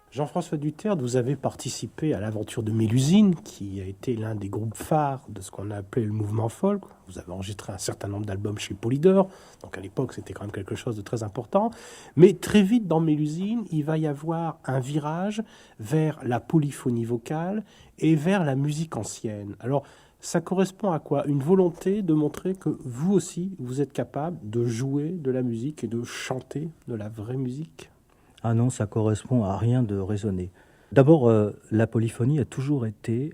Jean-François Duterre, vous avez participé à l'aventure de Mélusine, qui a été l'un des groupes phares de ce qu'on a appelé le mouvement folk. Vous avez enregistré un certain nombre d'albums chez Polydor, donc à l'époque c'était quand même quelque chose de très important. Mais très vite dans Mélusine, il va y avoir un virage vers la polyphonie vocale et vers la musique ancienne. Alors ça correspond à quoi? Une volonté de montrer que vous aussi, vous êtes capable de jouer de la musique et de chanter de la vraie musique? Ah non, ça correspond à rien de raisonné. D'abord, la polyphonie a toujours été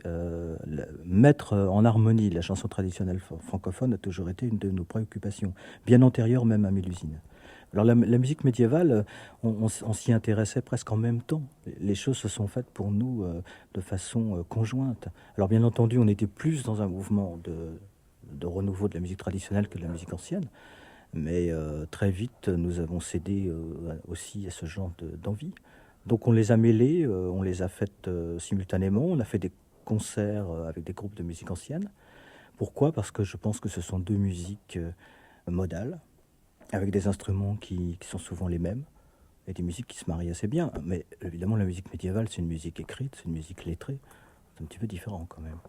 mettre en harmonie la chanson traditionnelle francophone a toujours été une de nos préoccupations, bien antérieure même à Mélusine. Alors la musique médiévale, on s'y intéressait presque en même temps. Les choses se sont faites pour nous de façon conjointe. Alors bien entendu, on était plus dans un mouvement de renouveau de la musique traditionnelle que de la musique ancienne. Mais très vite, nous avons cédé aussi à ce genre d'envie. Donc on les a mêlés, on les a faites simultanément. On a fait des concerts avec des groupes de musique ancienne. Pourquoi? Parce que je pense que ce sont deux musiques modales, avec des instruments qui sont souvent les mêmes, et des musiques qui se marient assez bien. Mais évidemment, la musique médiévale, c'est une musique écrite, c'est une musique lettrée. C'est un petit peu différent quand même.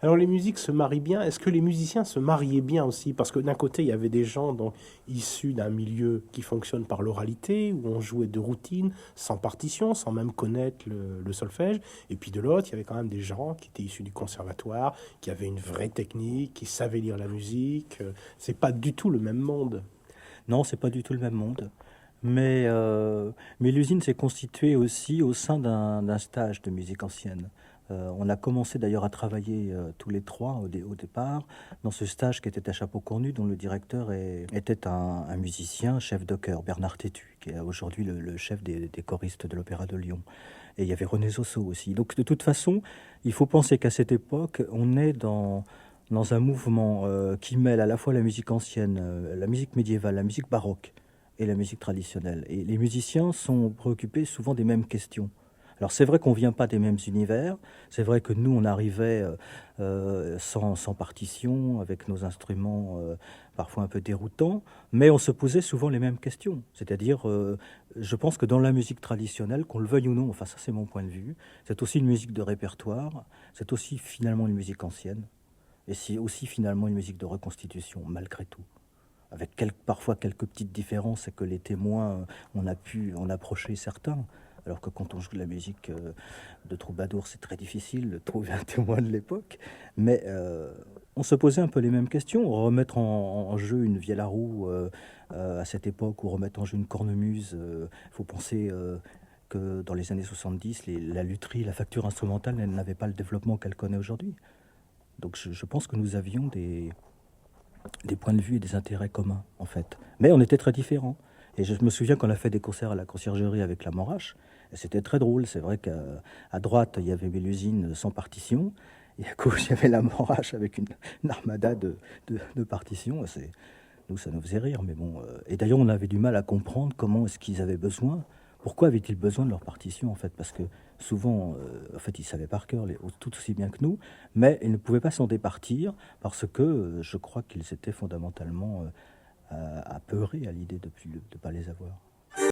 Alors les musiques se marient bien. Est-ce que les musiciens se mariaient bien aussi? Parce que d'un côté, il y avait des gens donc, issus d'un milieu qui fonctionne par l'oralité, où on jouait de routine, sans partition, sans même connaître le solfège. Et puis de l'autre, il y avait quand même des gens qui étaient issus du conservatoire, qui avaient une vraie technique, qui savaient lire la musique. C'est pas du tout le même monde. Non, c'est pas du tout le même monde. Mais l'usine s'est constituée aussi au sein d'un stage de musique ancienne. On a commencé d'ailleurs à travailler tous les trois au départ dans ce stage qui était à Chapeau Cornu, dont le directeur était un musicien, chef de chœur, Bernard Tétu, qui est aujourd'hui le chef des choristes de l'Opéra de Lyon. Et il y avait René Zosso aussi. Donc de toute façon, il faut penser qu'à cette époque, on est dans un mouvement qui mêle à la fois la musique ancienne, la musique médiévale, la musique baroque et la musique traditionnelle. Et les musiciens sont préoccupés souvent des mêmes questions. Alors c'est vrai qu'on ne vient pas des mêmes univers, c'est vrai que nous on arrivait sans partition, avec nos instruments parfois un peu déroutants, mais on se posait souvent les mêmes questions. C'est-à-dire, je pense que dans la musique traditionnelle, qu'on le veuille ou non, enfin ça c'est mon point de vue, c'est aussi une musique de répertoire, c'est aussi finalement une musique ancienne, et c'est aussi finalement une musique de reconstitution, malgré tout. Avec parfois quelques petites différences, et que les témoins, on a pu en approcher certains. Alors que quand on joue de la musique de troubadour, c'est très difficile de trouver un témoin de l'époque. Mais on se posait un peu les mêmes questions. Remettre en jeu une vielle à roue à cette époque, ou remettre en jeu une cornemuse, il faut penser que dans les années 70, la lutherie, la facture instrumentale, elle n'avait pas le développement qu'elle connaît aujourd'hui. Donc je pense que nous avions des points de vue et des intérêts communs, en fait. Mais on était très différents. Et je me souviens qu'on a fait des concerts à la conciergerie avec la Morache, et c'était très drôle. C'est vrai qu'à droite, il y avait Mélusine sans partition, et à gauche, il y avait la Morache avec une armada de partitions. Nous, ça nous faisait rire, mais bon. Et d'ailleurs, on avait du mal à comprendre comment est-ce qu'ils avaient besoin. Pourquoi avaient-ils besoin de leur partition, en fait? Parce que souvent, en fait, ils savaient par cœur, tout aussi bien que nous, mais ils ne pouvaient pas s'en départir parce que je crois qu'ils étaient fondamentalement apeurés à l'idée de ne pas les avoir.